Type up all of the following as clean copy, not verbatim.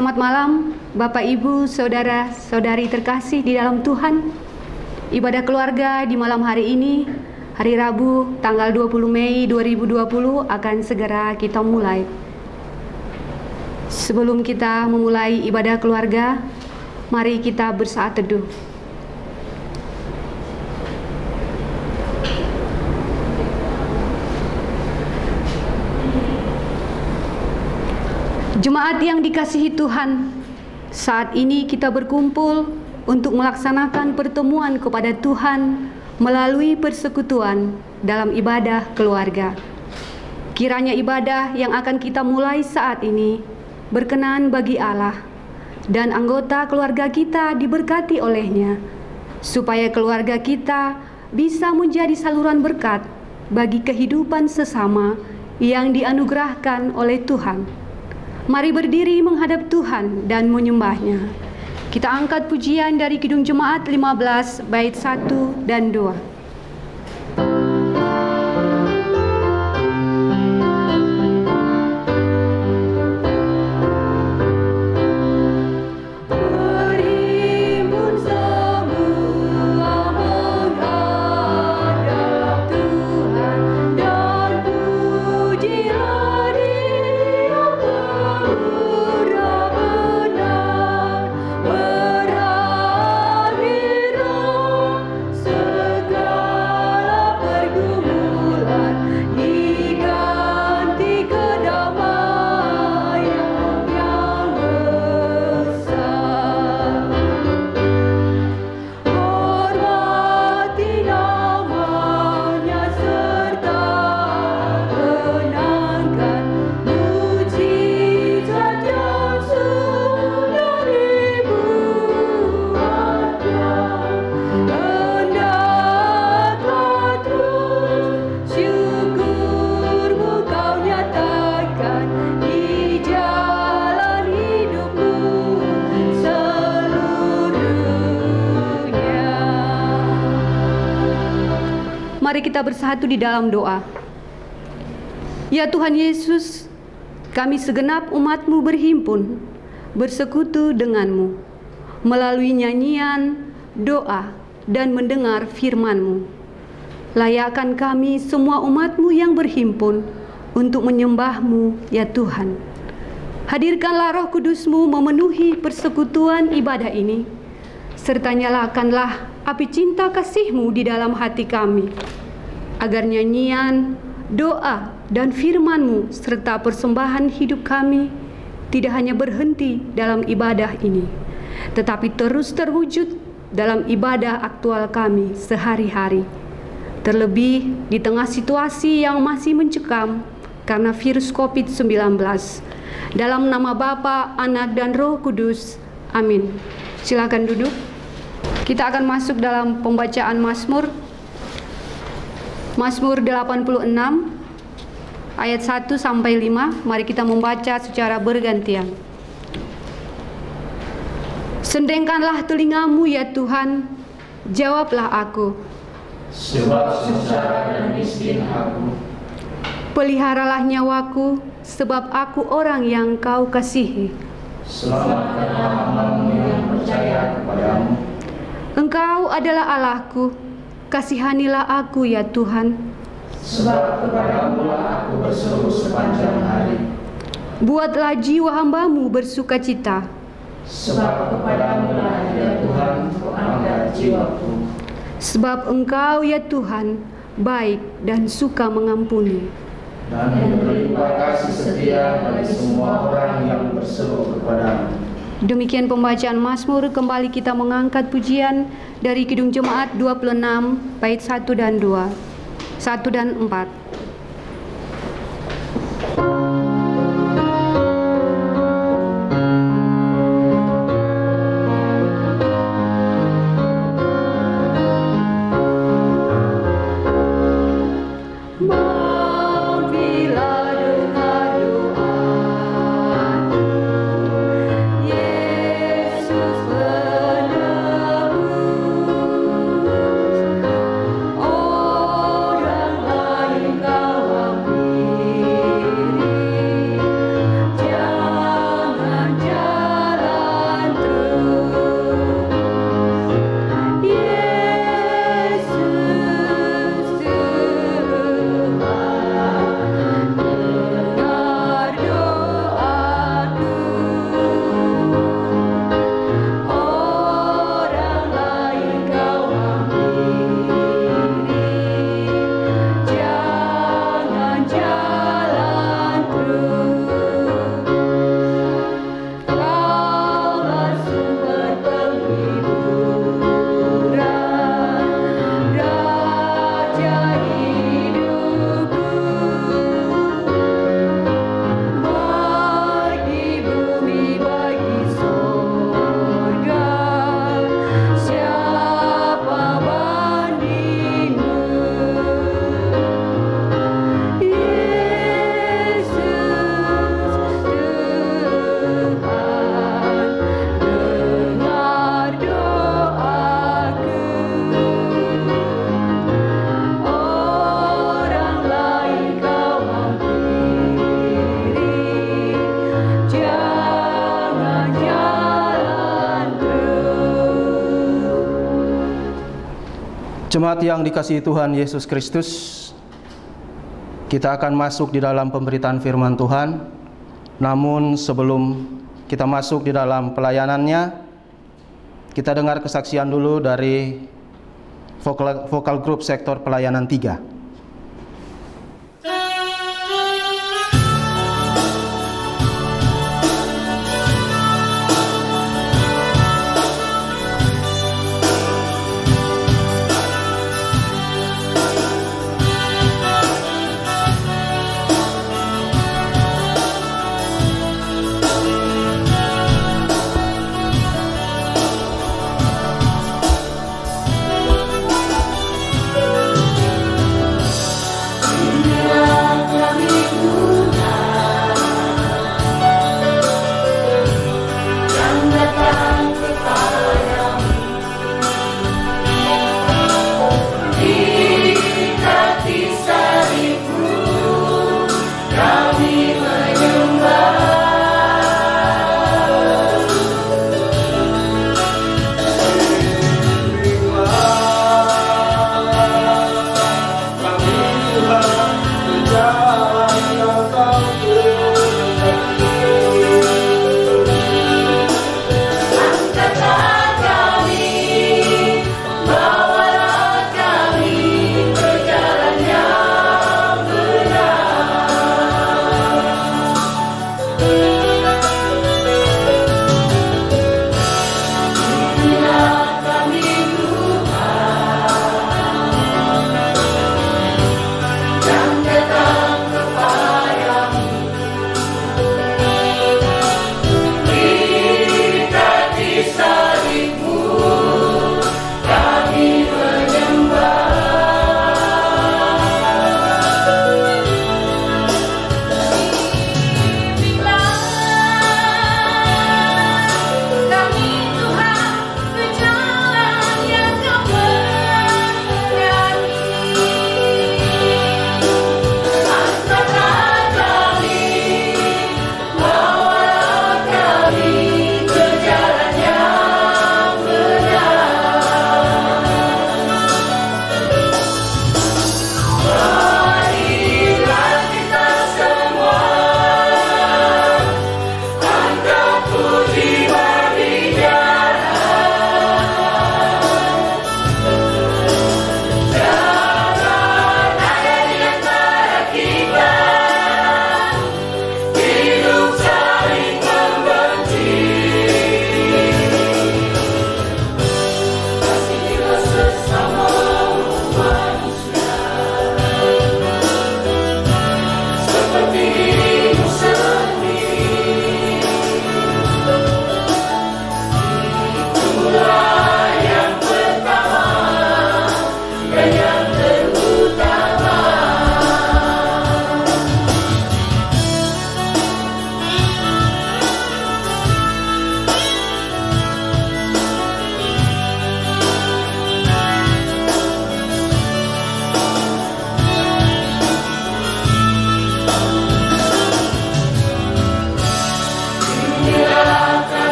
Selamat malam, Bapak, Ibu, Saudara, Saudari terkasih di dalam Tuhan. Ibadah keluarga di malam hari ini, hari Rabu, tanggal 20 Mei 2020 akan segera kita mulai. Sebelum kita memulai ibadah keluarga, mari kita bersaat teduh. Jemaat yang dikasihi Tuhan, saat ini kita berkumpul untuk melaksanakan pertemuan kepada Tuhan melalui persekutuan dalam ibadah keluarga. Kiranya ibadah yang akan kita mulai saat ini berkenan bagi Allah dan anggota keluarga kita diberkati olehnya, supaya keluarga kita bisa menjadi saluran berkat bagi kehidupan sesama yang dianugerahkan oleh Tuhan. Mari berdiri menghadap Tuhan dan menyembahnya. Kita angkat pujian dari Kidung Jemaat 15 bait 1 dan 2. Mari kita bersatu di dalam doa. Ya Tuhan Yesus, kami segenap umat-Mu berhimpun, bersekutu dengan-Mu, melalui nyanyian, doa, dan mendengar firman-Mu. Layakkan kami semua umat-Mu yang berhimpun untuk menyembah-Mu, ya Tuhan. Hadirkanlah Roh Kudus-Mu memenuhi persekutuan ibadah ini, serta nyalakanlah api cinta kasih-Mu di dalam hati kami, agar nyanyian, doa, dan firman-Mu serta persembahan hidup kami tidak hanya berhenti dalam ibadah ini, tetapi terus terwujud dalam ibadah aktual kami sehari-hari, terlebih di tengah situasi yang masih mencekam karena virus COVID-19. Dalam nama Bapa, Anak, dan Roh Kudus. Amin. Silakan duduk. Kita akan masuk dalam pembacaan Mazmur. Mazmur 86 ayat 1 sampai 5. Mari kita membaca secara bergantian. Sendengkanlah telingamu ya Tuhan, jawablah aku. Sebab sengsara dan miskin aku. Peliharalah nyawaku, sebab aku orang yang Kau kasihi. Selamatkanlah hamba-Mu yang percaya kepadamu. Engkau adalah Allahku, kasihanilah aku ya Tuhan. Sebab kepadamu lah aku berseru sepanjang hari. Buatlah jiwa hamba-Mu bersukacita. Sebab kepadamu lah ya Tuhan kuangkat jiwaku. Sebab Engkau ya Tuhan baik dan suka mengampuni, dan berlimpah kasih setia bagi semua orang yang berseru kepadamu. Demikian pembacaan Mazmur. Kembali kita mengangkat pujian dari Kidung Jemaat 26 bait 1 dan 2, 1 dan 4. Orang lain kau Jemaat yang dikasihi Tuhan Yesus Kristus, kita akan masuk di dalam pemberitaan firman Tuhan. Namun sebelum kita masuk di dalam pelayanannya, kita dengar kesaksian dulu dari vokal grup sektor pelayanan 3.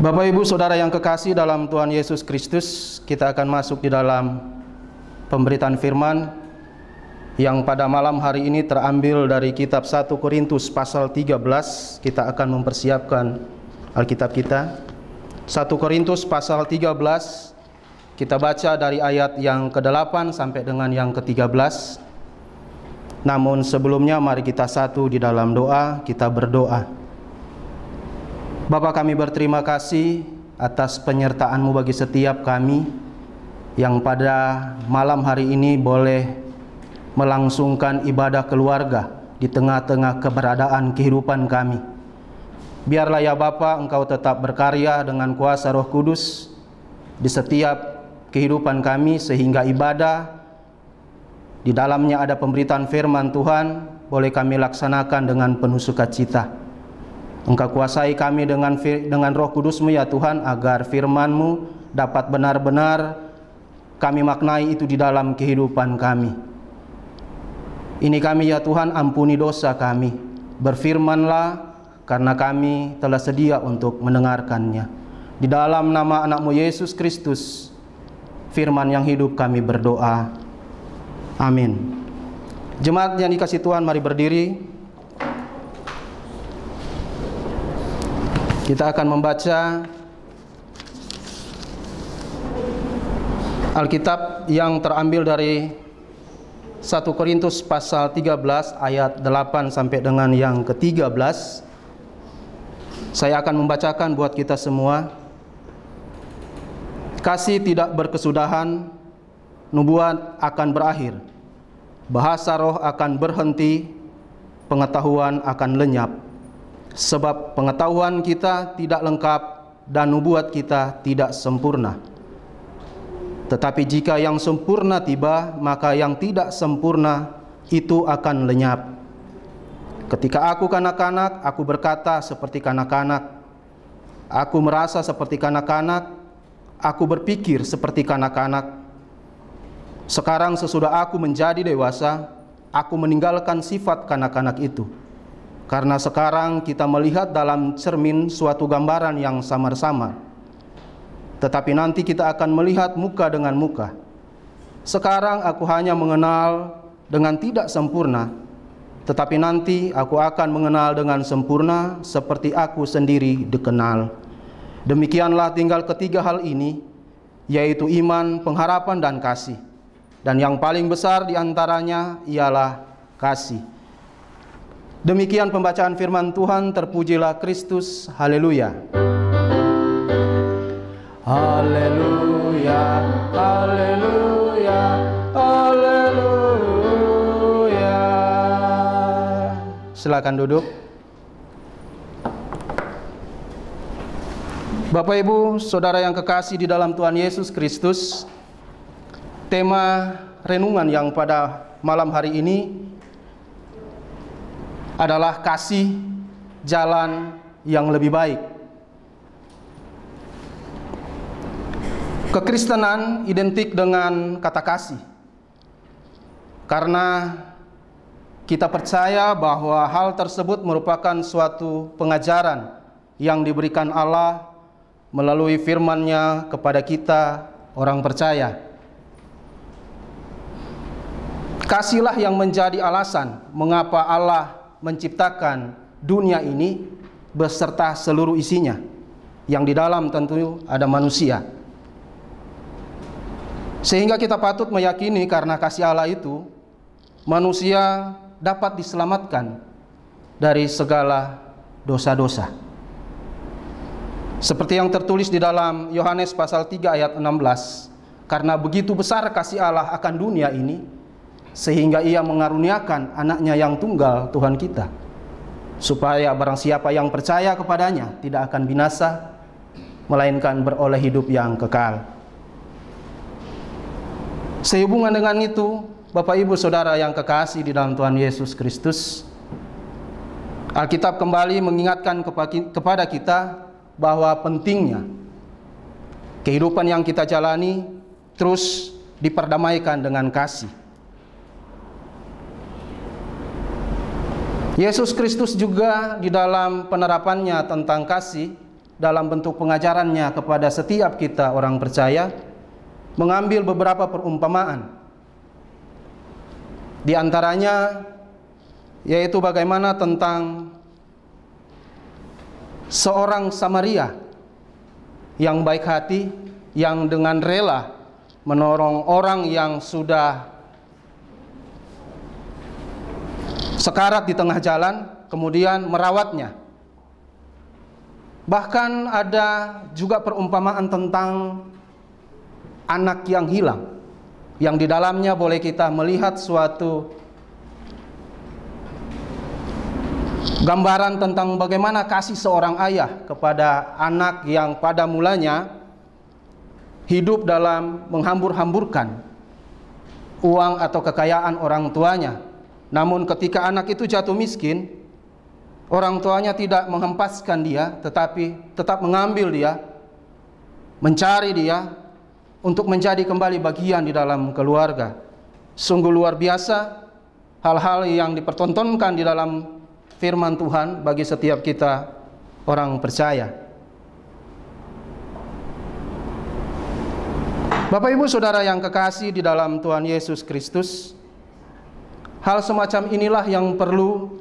Bapak Ibu Saudara yang kekasih dalam Tuhan Yesus Kristus, kita akan masuk di dalam pemberitaan firman yang pada malam hari ini terambil dari kitab 1 Korintus pasal 13. Kita akan mempersiapkan Alkitab kita. 1 Korintus pasal 13, kita baca dari ayat yang ke-8 sampai dengan yang ke-13. Namun sebelumnya mari kita satu di dalam doa, kita berdoa. Bapa, kami berterima kasih atas penyertaan-Mu bagi setiap kami yang pada malam hari ini boleh melangsungkan ibadah keluarga di tengah-tengah keberadaan kehidupan kami. Biarlah ya Bapa, Engkau tetap berkarya dengan kuasa Roh Kudus di setiap kehidupan kami, sehingga ibadah di dalamnya ada pemberitaan firman Tuhan boleh kami laksanakan dengan penuh sukacita. Engkau kuasai kami dengan Roh Kudus-Mu ya Tuhan, agar firman-Mu dapat benar-benar kami maknai itu di dalam kehidupan kami. Ini kami ya Tuhan, ampuni dosa kami. Berfirmanlah, karena kami telah sedia untuk mendengarkannya. Di dalam nama anak-Mu Yesus Kristus, firman yang hidup, kami berdoa. Amin. Jemaat yang dikasih Tuhan, mari berdiri. Kita akan membaca Alkitab yang terambil dari 1 Korintus pasal 13 ayat 8 sampai dengan yang ke-13. Saya akan membacakan buat kita semua. Kasih tidak berkesudahan, nubuat akan berakhir, bahasa roh akan berhenti, pengetahuan akan lenyap. Sebab pengetahuan kita tidak lengkap dan nubuat kita tidak sempurna. Tetapi jika yang sempurna tiba, maka yang tidak sempurna itu akan lenyap. Ketika aku kanak-kanak, aku berkata seperti kanak-kanak. Aku merasa seperti kanak-kanak, aku berpikir seperti kanak-kanak. Sekarang sesudah aku menjadi dewasa, aku meninggalkan sifat kanak-kanak itu. Karena sekarang kita melihat dalam cermin suatu gambaran yang samar-samar. Tetapi nanti kita akan melihat muka dengan muka. Sekarang aku hanya mengenal dengan tidak sempurna, tetapi nanti aku akan mengenal dengan sempurna seperti aku sendiri dikenal. Demikianlah tinggal ketiga hal ini, yaitu iman, pengharapan, dan kasih. Dan yang paling besar di antaranya ialah kasih. Demikian pembacaan firman Tuhan, terpujilah Kristus. Haleluya. Haleluya, haleluya, haleluya. Silakan duduk. Bapak Ibu, Saudara yang kekasih di dalam Tuhan Yesus Kristus, tema renungan yang pada malam hari ini adalah kasih, jalan yang lebih baik. Kekristenan identik dengan kata kasih, karena kita percaya bahwa hal tersebut merupakan suatu pengajaran yang diberikan Allah melalui firman-Nya kepada kita orang percaya. Kasihlah yang menjadi alasan mengapa Allah menciptakan dunia ini beserta seluruh isinya, yang di dalam tentu ada manusia. Sehingga kita patut meyakini karena kasih Allah itu, manusia dapat diselamatkan dari segala dosa-dosa. Seperti yang tertulis di dalam Yohanes pasal 3 ayat 16, karena begitu besar kasih Allah akan dunia ini, sehingga Ia mengaruniakan anaknya yang tunggal, Tuhan kita, supaya barang siapa yang percaya kepadanya tidak akan binasa, melainkan beroleh hidup yang kekal. Sehubungan dengan itu, Bapak Ibu Saudara yang kekasih di dalam Tuhan Yesus Kristus, Alkitab kembali mengingatkan kepada kita bahwa pentingnya kehidupan yang kita jalani terus diperdamaikan dengan kasih. Yesus Kristus juga di dalam penerapannya tentang kasih dalam bentuk pengajarannya kepada setiap kita orang percaya mengambil beberapa perumpamaan. Di antaranya yaitu bagaimana tentang seorang Samaria yang baik hati, yang dengan rela menolong orang yang sudah sekarat di tengah jalan, kemudian merawatnya. Bahkan ada juga perumpamaan tentang anak yang hilang, yang di dalamnya boleh kita melihat suatu gambaran tentang bagaimana kasih seorang ayah kepada anak yang pada mulanya hidup dalam menghambur-hamburkan uang atau kekayaan orang tuanya. Namun ketika anak itu jatuh miskin, orang tuanya tidak menghempaskan dia, tetapi tetap mengambil dia, mencari dia untuk menjadi kembali bagian di dalam keluarga. Sungguh luar biasa hal-hal yang dipertontonkan di dalam firman Tuhan bagi setiap kita orang percaya. Bapak Ibu Saudara yang kekasih di dalam Tuhan Yesus Kristus, hal semacam inilah yang perlu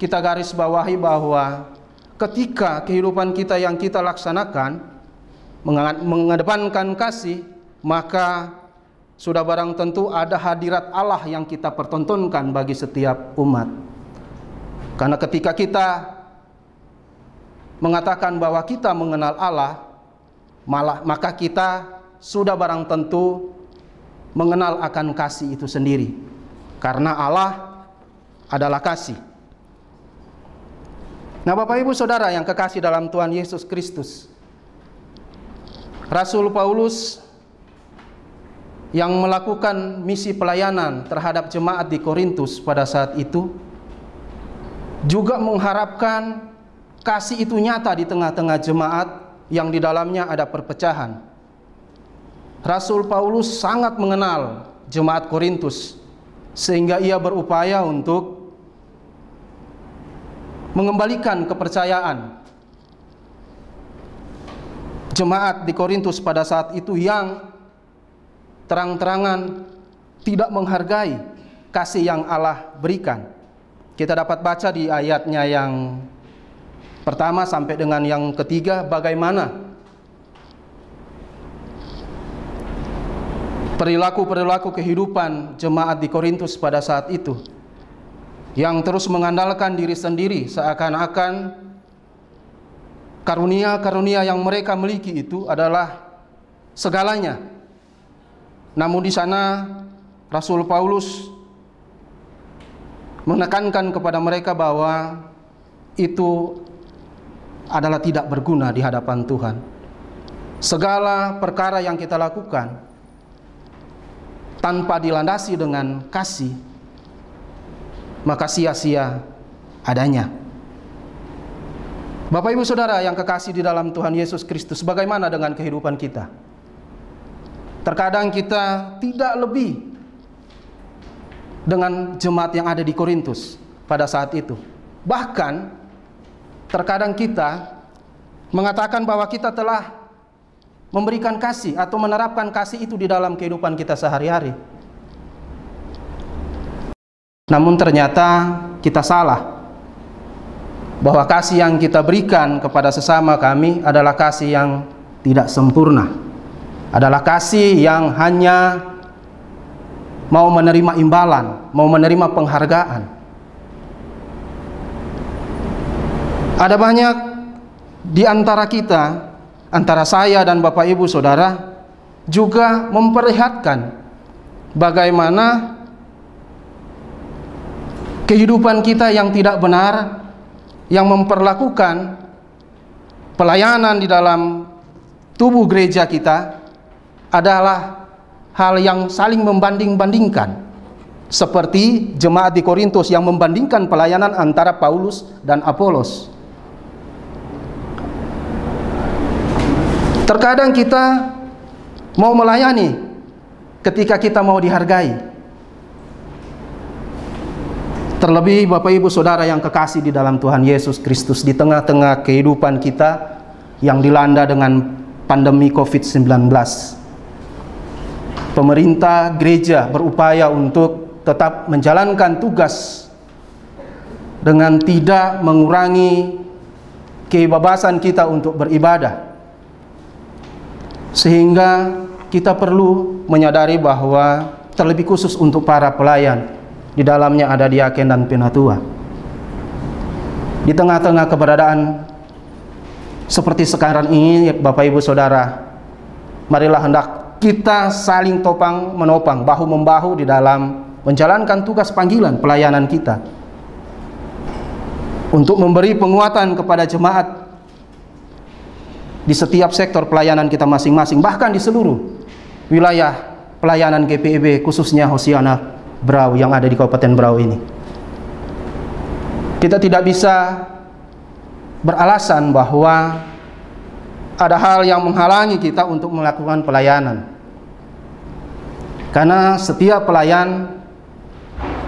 kita garis bawahi, bahwa ketika kehidupan kita yang kita laksanakan mengedepankan kasih, maka sudah barang tentu ada hadirat Allah yang kita pertontonkan bagi setiap umat. Karena ketika kita mengatakan bahwa kita mengenal Allah, maka kita sudah barang tentu mengenal akan kasih itu sendiri. Karena Allah adalah kasih. Nah, Bapak Ibu Saudara yang kekasih dalam Tuhan Yesus Kristus, Rasul Paulus yang melakukan misi pelayanan terhadap jemaat di Korintus pada saat itu juga mengharapkan kasih itu nyata di tengah-tengah jemaat yang di dalamnya ada perpecahan. Rasul Paulus sangat mengenal jemaat Korintus, sehingga ia berupaya untuk mengembalikan kepercayaan jemaat di Korintus pada saat itu yang terang-terangan tidak menghargai kasih yang Allah berikan. Kita dapat baca di ayatnya yang pertama sampai dengan yang ketiga bagaimana perilaku-perilaku kehidupan jemaat di Korintus pada saat itu, yang terus mengandalkan diri sendiri, seakan-akan karunia-karunia yang mereka miliki itu adalah segalanya. Namun di sana Rasul Paulus menekankan kepada mereka bahwa itu adalah tidak berguna di hadapan Tuhan. Segala perkara yang kita lakukan tanpa dilandasi dengan kasih, maka sia-sia adanya. Bapak Ibu Saudara yang kekasih di dalam Tuhan Yesus Kristus, bagaimana dengan kehidupan kita? Terkadang kita tidak lebih dengan jemaat yang ada di Korintus pada saat itu. Bahkan terkadang kita mengatakan bahwa kita telah memberikan kasih atau menerapkan kasih itu di dalam kehidupan kita sehari-hari. Namun ternyata kita salah, bahwa kasih yang kita berikan kepada sesama kami adalah kasih yang tidak sempurna, adalah kasih yang hanya mau menerima imbalan, mau menerima penghargaan. Ada banyak di antara kita, antara saya dan Bapak Ibu Saudara, juga memperlihatkan bagaimana kehidupan kita yang tidak benar, yang memperlakukan pelayanan di dalam tubuh gereja kita adalah hal yang saling membanding-bandingkan, seperti jemaat di Korintus yang membandingkan pelayanan antara Paulus dan Apolos. Terkadang kita mau melayani ketika kita mau dihargai. Terlebih Bapak Ibu Saudara yang kekasih di dalam Tuhan Yesus Kristus, di tengah-tengah kehidupan kita yang dilanda dengan pandemi COVID-19. Pemerintah gereja berupaya untuk tetap menjalankan tugas dengan tidak mengurangi kebebasan kita untuk beribadah. Sehingga kita perlu menyadari bahwa terlebih khusus untuk para pelayan, di dalamnya ada diaken dan penatua. Di tengah-tengah keberadaan seperti sekarang ini, Bapak Ibu Saudara, marilah hendak kita saling topang menopang, bahu-membahu di dalam menjalankan tugas panggilan pelayanan kita, untuk memberi penguatan kepada jemaat di setiap sektor pelayanan kita masing-masing, bahkan di seluruh wilayah pelayanan GPIB, khususnya Hosiana Berau yang ada di Kabupaten Berau ini. Kita tidak bisa beralasan bahwa ada hal yang menghalangi kita untuk melakukan pelayanan, karena setiap pelayan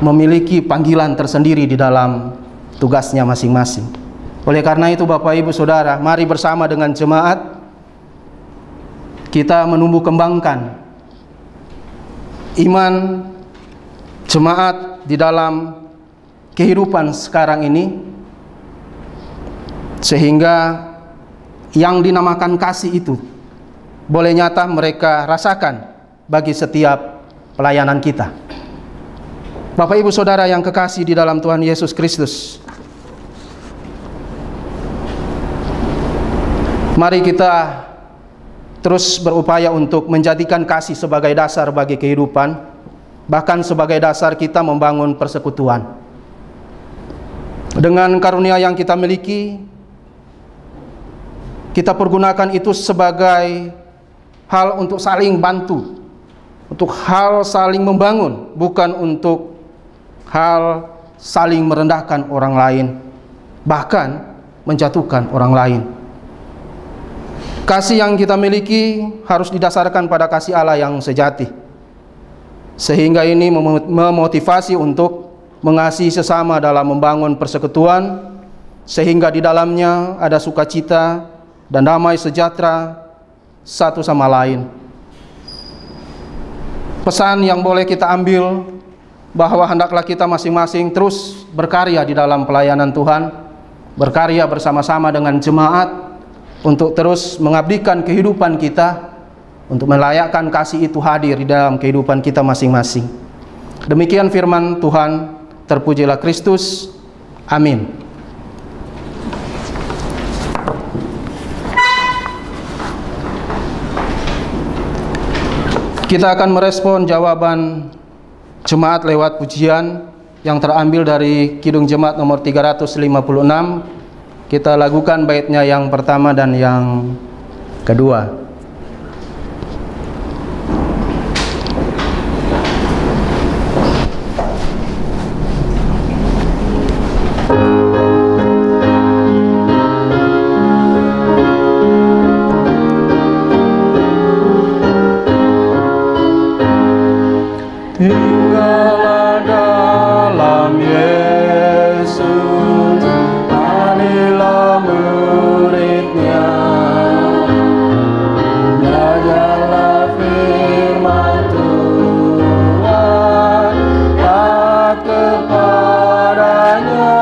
memiliki panggilan tersendiri di dalam tugasnya masing-masing. Oleh karena itu, Bapak Ibu Saudara, mari bersama dengan jemaat kita menumbuh kembangkan iman jemaat di dalam kehidupan sekarang ini, sehingga yang dinamakan kasih itu boleh nyata mereka rasakan bagi setiap pelayanan kita. Bapak Ibu Saudara yang kekasih di dalam Tuhan Yesus Kristus, mari kita terus berupaya untuk menjadikan kasih sebagai dasar bagi kehidupan, bahkan sebagai dasar kita membangun persekutuan. Dengan karunia yang kita miliki, kita pergunakan itu sebagai hal untuk saling bantu, untuk hal saling membangun, bukan untuk hal saling merendahkan orang lain, bahkan menjatuhkan orang lain. Kasih yang kita miliki harus didasarkan pada kasih Allah yang sejati, sehingga ini memotivasi untuk mengasihi sesama dalam membangun persekutuan, sehingga di dalamnya ada sukacita dan damai sejahtera satu sama lain. Pesan yang boleh kita ambil bahwa hendaklah kita masing-masing terus berkarya di dalam pelayanan Tuhan, berkarya bersama-sama dengan jemaat untuk terus mengabdikan kehidupan kita, untuk melayakkan kasih itu hadir di dalam kehidupan kita masing-masing. Demikian firman Tuhan, terpujilah Kristus. Amin. Kita akan merespon jawaban jemaat lewat pujian yang terambil dari Kidung Jemaat nomor 356. Kita lakukan baitnya yang pertama dan yang kedua. Tinggallah dalam Yesus, anilah muridnya. Belajarlah firman Tuhan, taat kepadanya.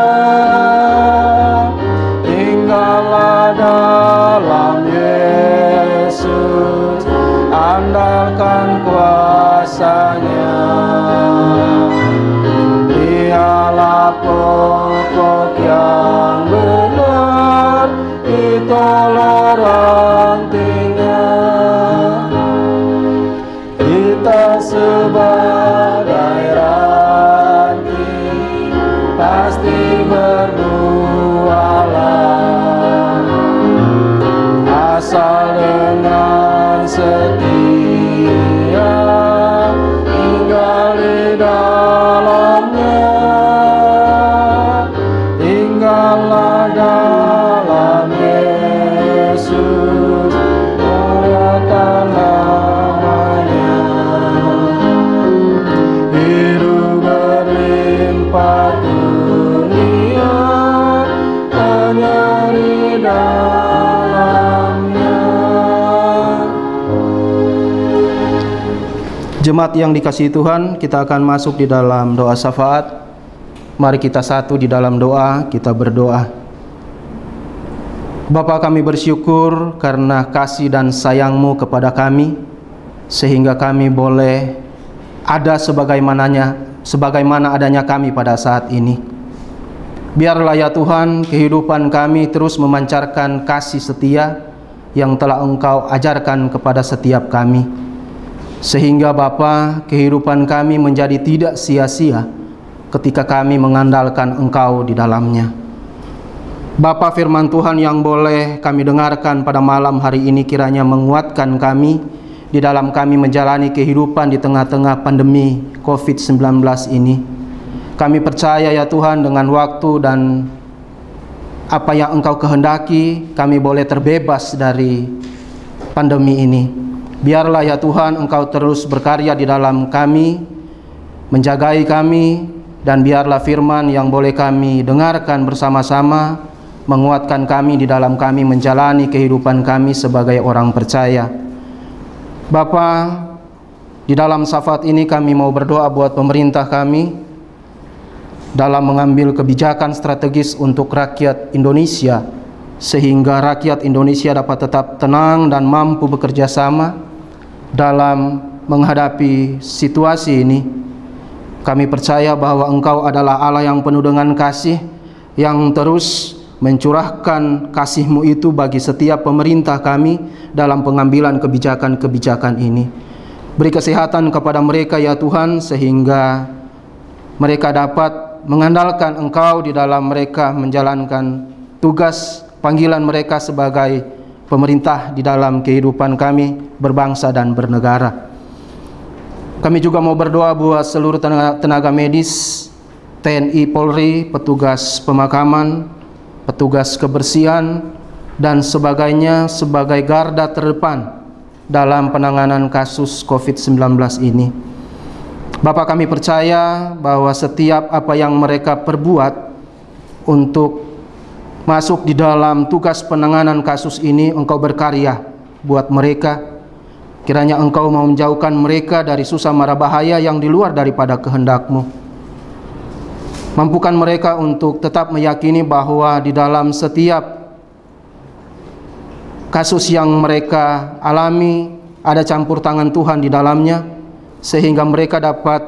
Tinggallah dalam Yesus, andalkan kuasa-Nya. Dialah pokok yang benar, itulah rantingnya. Kita sebagai ranting pasti berbuahlah, asal dengan setia tinggal di dalamnya. Tinggallah dalam Yesus, muliakan namanya. Hidup berlimpah dunia Jemaat yang dikasihi Tuhan, kita akan masuk di dalam doa syafaat. Mari kita satu di dalam doa, kita berdoa. Bapa, kami bersyukur karena kasih dan sayang-Mu kepada kami, sehingga kami boleh ada sebagaimana adanya kami pada saat ini. Biarlah ya Tuhan, kehidupan kami terus memancarkan kasih setia yang telah Engkau ajarkan kepada setiap kami, sehingga Bapa, kehidupan kami menjadi tidak sia-sia ketika kami mengandalkan Engkau di dalamnya. Bapa, firman Tuhan yang boleh kami dengarkan pada malam hari ini kiranya menguatkan kami di dalam kami menjalani kehidupan di tengah-tengah pandemi COVID-19 ini. Kami percaya ya Tuhan, dengan waktu dan apa yang Engkau kehendaki, kami boleh terbebas dari pandemi ini. Biarlah ya Tuhan, Engkau terus berkarya di dalam kami, menjagai kami, dan biarlah firman yang boleh kami dengarkan bersama-sama menguatkan kami di dalam kami menjalani kehidupan kami sebagai orang percaya. Bapa, di dalam syafaat ini kami mau berdoa buat pemerintah kami dalam mengambil kebijakan strategis untuk rakyat Indonesia, sehingga rakyat Indonesia dapat tetap tenang dan mampu bekerja sama dalam menghadapi situasi ini. Kami percaya bahwa Engkau adalah Allah yang penuh dengan kasih, yang terus mencurahkan kasih-Mu itu bagi setiap pemerintah kami dalam pengambilan kebijakan-kebijakan ini. Beri kesehatan kepada mereka ya Tuhan, sehingga mereka dapat mengandalkan Engkau di dalam mereka menjalankan tugas panggilan mereka sebagai pemerintah di dalam kehidupan kami berbangsa dan bernegara. Kami juga mau berdoa buat seluruh tenaga medis, TNI, Polri, petugas pemakaman, petugas kebersihan, dan sebagainya sebagai garda terdepan dalam penanganan kasus COVID-19 ini. Bapak, kami percaya bahwa setiap apa yang mereka perbuat untuk masuk di dalam tugas penanganan kasus ini, Engkau berkarya buat mereka. Kiranya Engkau mau menjauhkan mereka dari susah mara bahaya yang di luar daripada kehendak-Mu. Mampukan mereka untuk tetap meyakini bahwa di dalam setiap kasus yang mereka alami ada campur tangan Tuhan di dalamnya, sehingga mereka dapat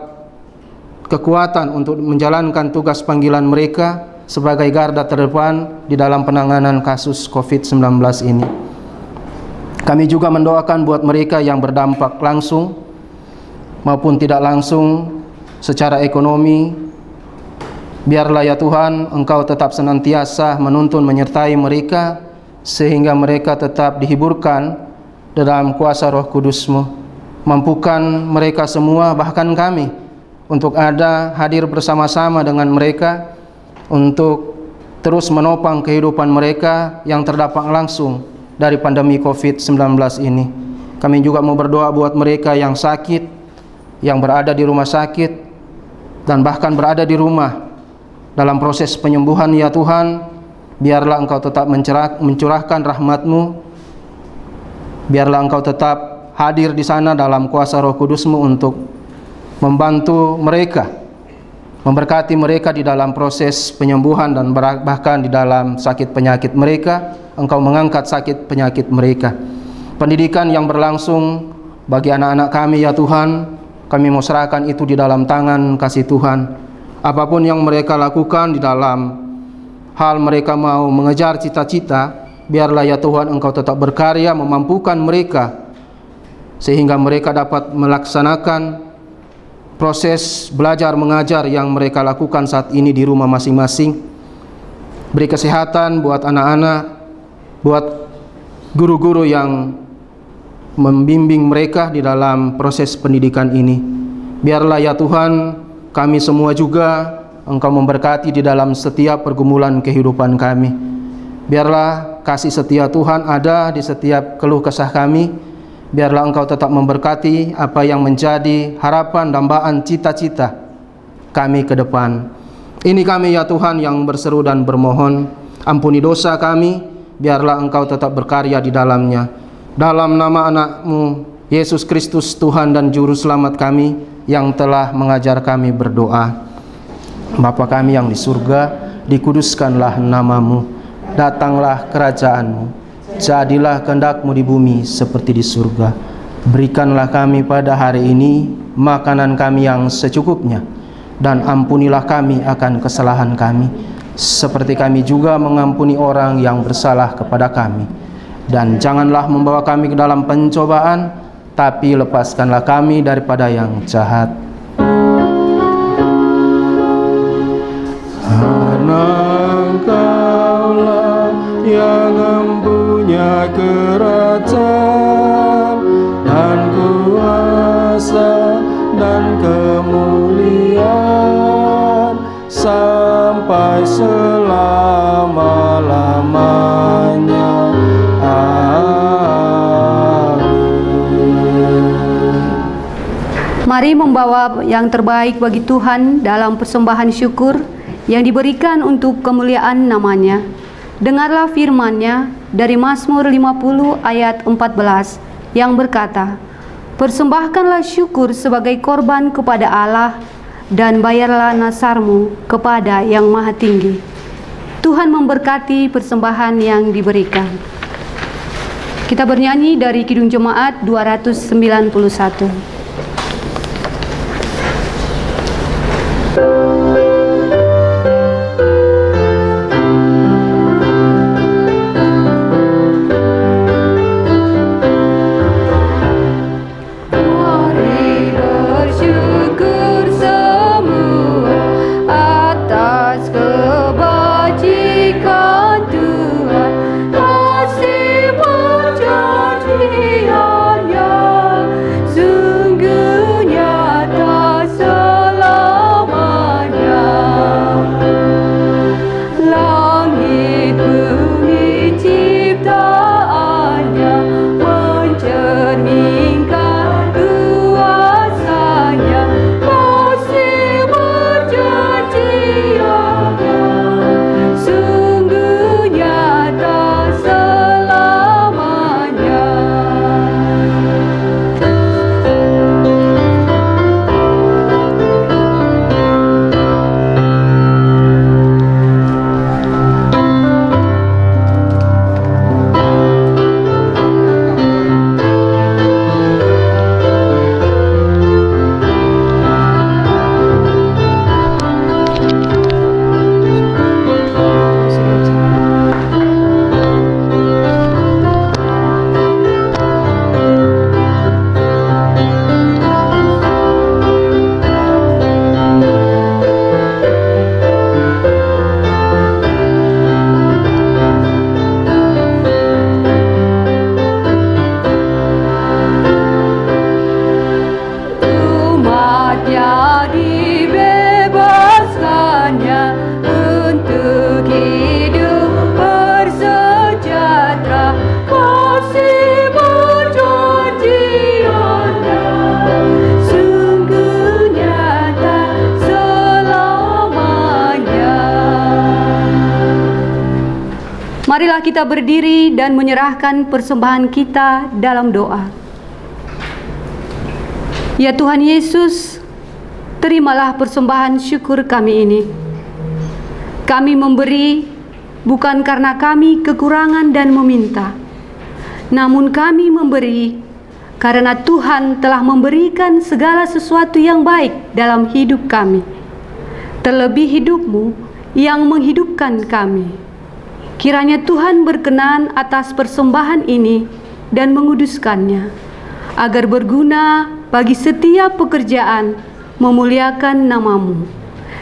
kekuatan untuk menjalankan tugas panggilan mereka sebagai garda terdepan di dalam penanganan kasus COVID-19 ini. Kami juga mendoakan buat mereka yang berdampak langsung maupun tidak langsung secara ekonomi. Biarlah ya Tuhan, Engkau tetap senantiasa menuntun menyertai mereka, sehingga mereka tetap dihiburkan dalam kuasa Roh Kudus-Mu. Mampukan mereka semua, bahkan kami, untuk ada hadir bersama-sama dengan mereka untuk terus menopang kehidupan mereka yang terdampak langsung dari pandemi COVID-19 ini. Kami juga mau berdoa buat mereka yang sakit, yang berada di rumah sakit, dan bahkan berada di rumah dalam proses penyembuhan ya Tuhan. Biarlah Engkau tetap mencurahkan rahmat-Mu, biarlah Engkau tetap hadir di sana dalam kuasa Roh Kudus-Mu untuk membantu mereka, memberkati mereka di dalam proses penyembuhan dan bahkan di dalam sakit penyakit mereka. Engkau mengangkat sakit penyakit mereka. Pendidikan yang berlangsung bagi anak-anak kami ya Tuhan, kami mau serahkan itu di dalam tangan kasih Tuhan. Apapun yang mereka lakukan di dalam hal mereka mau mengejar cita-cita, biarlah ya Tuhan Engkau tetap berkarya memampukan mereka, sehingga mereka dapat melaksanakan proses belajar mengajar yang mereka lakukan saat ini di rumah masing-masing. Beri kesehatan buat anak-anak, buat guru-guru yang membimbing mereka di dalam proses pendidikan ini. Biarlah ya Tuhan, kami semua juga Engkau memberkati di dalam setiap pergumulan kehidupan kami. Biarlah kasih setia Tuhan ada di setiap keluh kesah kami. Biarlah Engkau tetap memberkati apa yang menjadi harapan, dambaan, cita-cita kami ke depan. Ini kami ya Tuhan yang berseru dan bermohon, ampuni dosa kami, biarlah Engkau tetap berkarya di dalamnya. Dalam nama anak-Mu Yesus Kristus Tuhan dan Juru Selamat kami yang telah mengajar kami berdoa. Bapa kami yang di surga, dikuduskanlah namamu, datanglah kerajaanmu, jadilah kehendak-Mu di bumi seperti di surga. Berikanlah kami pada hari ini makanan kami yang secukupnya, dan ampunilah kami akan kesalahan kami, seperti kami juga mengampuni orang yang bersalah kepada kami. Dan janganlah membawa kami ke dalam pencobaan, tapi lepaskanlah kami daripada yang jahat. Karena Engkaulah yang mempunyai kerajaan dan kuasa dan kemuliaan sampai selama-lamanya. Mari membawa yang terbaik bagi Tuhan dalam persembahan syukur yang diberikan untuk kemuliaan namanya. Dengarlah firman-Nya dari Mazmur 50 ayat 14 yang berkata, "Persembahkanlah syukur sebagai korban kepada Allah dan bayarlah nasarmu kepada Yang Maha Tinggi." Tuhan memberkati persembahan yang diberikan. Kita bernyanyi dari Kidung Jemaat 291. Marilah kita berdiri dan menyerahkan persembahan kita dalam doa. Ya Tuhan Yesus, terimalah persembahan syukur kami ini. Kami memberi bukan karena kami kekurangan dan meminta, namun kami memberi karena Tuhan telah memberikan segala sesuatu yang baik dalam hidup kami. Terlebih hidup-Mu yang menghidupkan kami. Kiranya Tuhan berkenan atas persembahan ini dan menguduskannya, agar berguna bagi setiap pekerjaan memuliakan nama-Mu,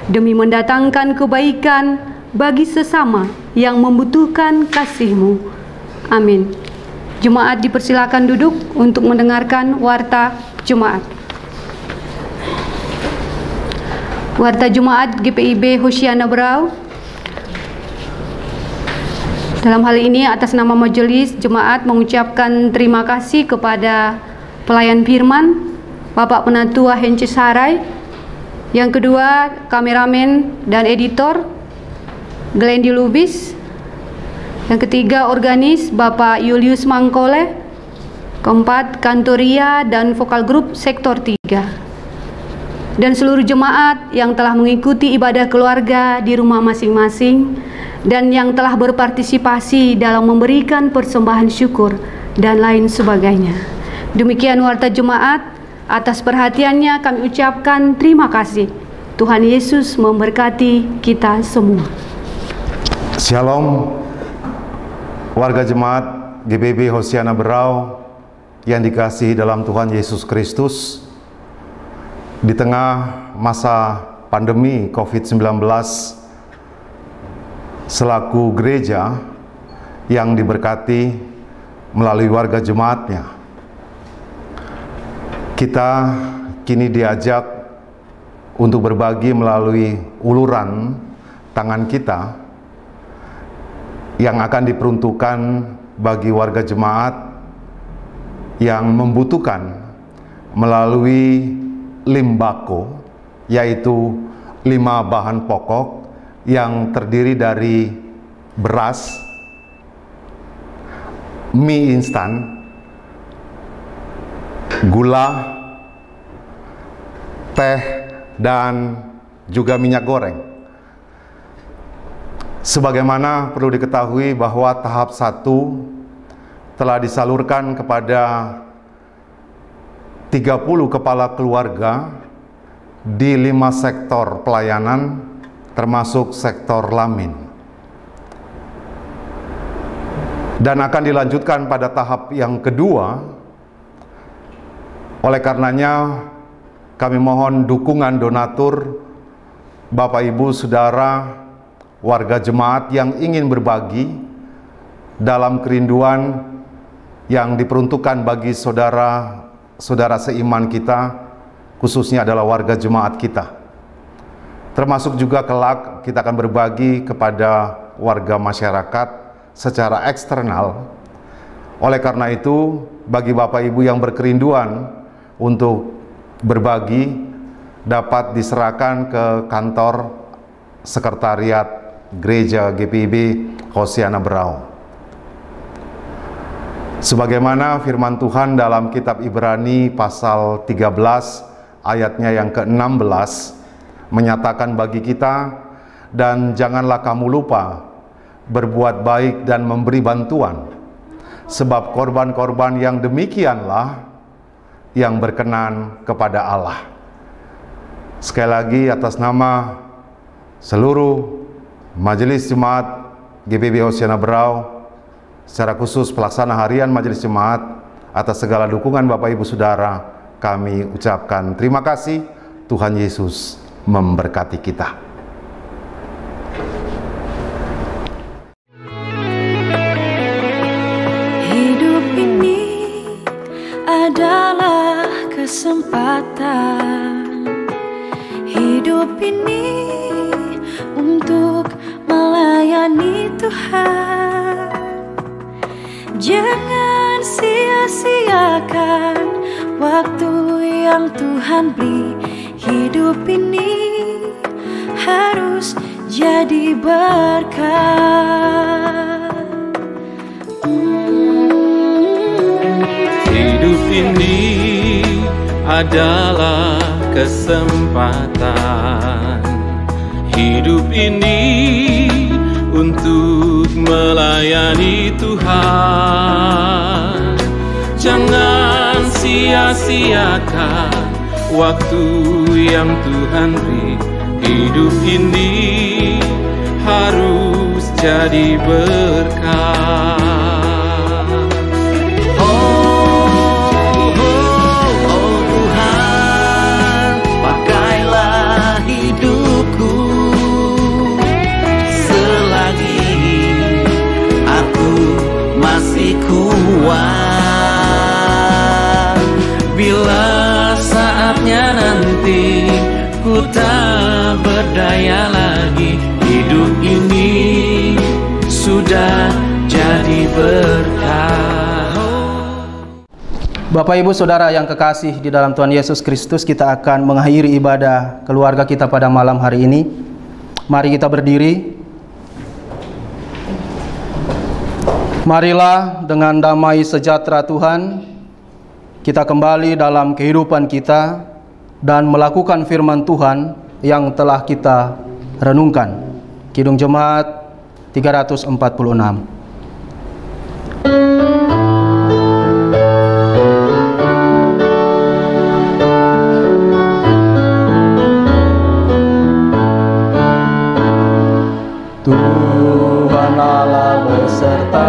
demi mendatangkan kebaikan bagi sesama yang membutuhkan kasih-Mu. Amin. Jemaat dipersilakan duduk untuk mendengarkan warta Jemaat. Warta Jemaat GPIB Hosiana Berau. Dalam hal ini atas nama majelis jemaat mengucapkan terima kasih kepada pelayan firman Bapak Penatua Hences Harai. Yang kedua, kameramen dan editor Glendy Lubis. Yang ketiga, organis Bapak Julius Mangkole. Keempat, kantoria dan vokal grup sektor 3. Dan seluruh jemaat yang telah mengikuti ibadah keluarga di rumah masing-masing dan yang telah berpartisipasi dalam memberikan persembahan syukur dan lain sebagainya. Demikian warta jemaat, atas perhatiannya kami ucapkan terima kasih. Tuhan Yesus memberkati kita semua. Shalom, warga jemaat GBB Hosiana Berau yang dikasihi dalam Tuhan Yesus Kristus. Di tengah masa pandemi COVID-19, selaku gereja yang diberkati melalui warga jemaatnya, kita kini diajak untuk berbagi melalui uluran tangan kita yang akan diperuntukkan bagi warga jemaat yang membutuhkan melalui limbako, yaitu 5 bahan pokok yang terdiri dari beras, mie instan, gula, teh, dan juga minyak goreng. Sebagaimana perlu diketahui bahwa tahap 1 telah disalurkan kepada 30 kepala keluarga di 5 sektor pelayanan, termasuk sektor Lamin. Dan akan dilanjutkan pada tahap yang kedua. Oleh karenanya, kami mohon dukungan donatur, Bapak Ibu Saudara, warga jemaat yang ingin berbagi dalam kerinduan yang diperuntukkan bagi saudara seiman kita, khususnya adalah warga jemaat kita. Termasuk juga kelak kita akan berbagi kepada warga masyarakat secara eksternal. Oleh karena itu, bagi Bapak Ibu yang berkerinduan untuk berbagi, dapat diserahkan ke kantor sekretariat Gereja GPIB Hosiana Berau. Sebagaimana firman Tuhan dalam kitab Ibrani pasal 13 ayatnya yang ke-16 menyatakan bagi kita, dan janganlah kamu lupa berbuat baik dan memberi bantuan, sebab korban-korban yang demikianlah yang berkenan kepada Allah. Sekali lagi, atas nama seluruh Majelis Jemaat GBB Hosiana Berau, secara khusus pelaksana harian Majelis Jemaat, atas segala dukungan Bapak Ibu Saudara, kami ucapkan terima kasih. Tuhan Yesus memberkati kita. Hidup ini adalah kesempatan. Hidup ini untuk melayani Tuhan. Jangan sia-siakan waktu yang Tuhan beri. Hidup ini harus jadi berkat. Hidup ini adalah kesempatan. Hidup ini untuk melayani Tuhan. Jangan sia-siakan waktu yang Tuhan beri. Hidup ini harus jadi berkat. Bila saatnya nanti ku tak berdaya lagi, hidup ini sudah jadi berkah. Bapak Ibu Saudara yang kekasih di dalam Tuhan Yesus Kristus, kita akan mengakhiri ibadah keluarga kita pada malam hari ini. Mari kita berdiri. Marilah dengan damai sejahtera Tuhan kita kembali dalam kehidupan kita dan melakukan firman Tuhan yang telah kita renungkan. Kidung Jemaat 346. Tuhan Allah beserta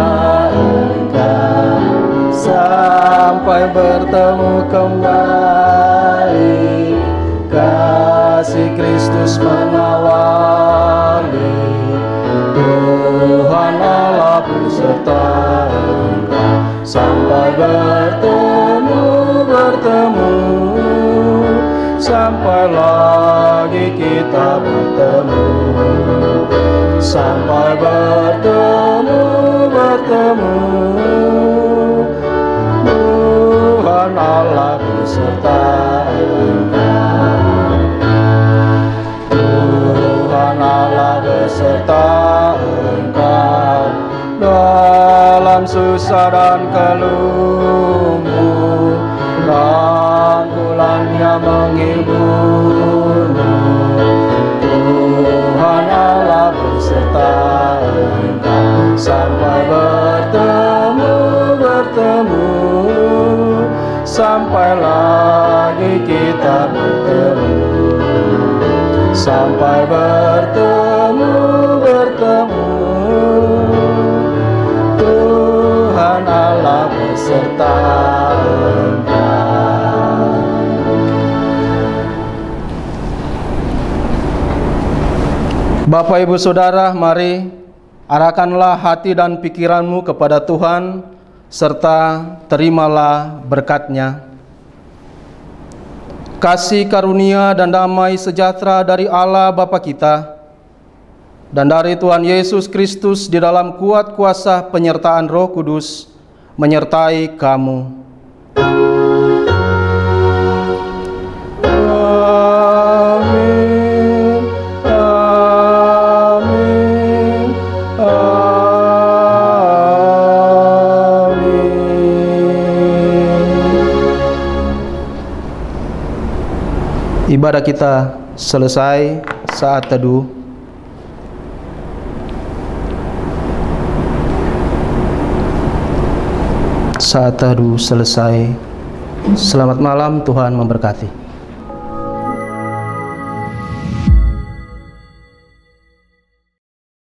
engkau sampai bertemu kembali. Kasih Kristus mengawali. Tuhan Allah beserta engkau sampai bertemu sampai lagi kita bertemu. Sampai bertemu Tuhan Allah beserta engkau. Tuhan Allah beserta engkau dalam susah dan keluhmu, rangkulannya menghiburmu. Tuhan Allah beserta engkau sampai bertemu sampai lagi kita bertemu. Sampai bertemu Tuhan Allah beserta engkau. Bapak Ibu Saudara, mari arahkanlah hati dan pikiranmu kepada Tuhan, serta terimalah berkat-Nya. Kasih karunia dan damai sejahtera dari Allah Bapa kita dan dari Tuhan Yesus Kristus di dalam kuat kuasa penyertaan Roh Kudus menyertai kamu. Amin. Amin. Ibadah kita selesai. Saat teduh. Saat teduh selesai. Selamat malam, Tuhan memberkati.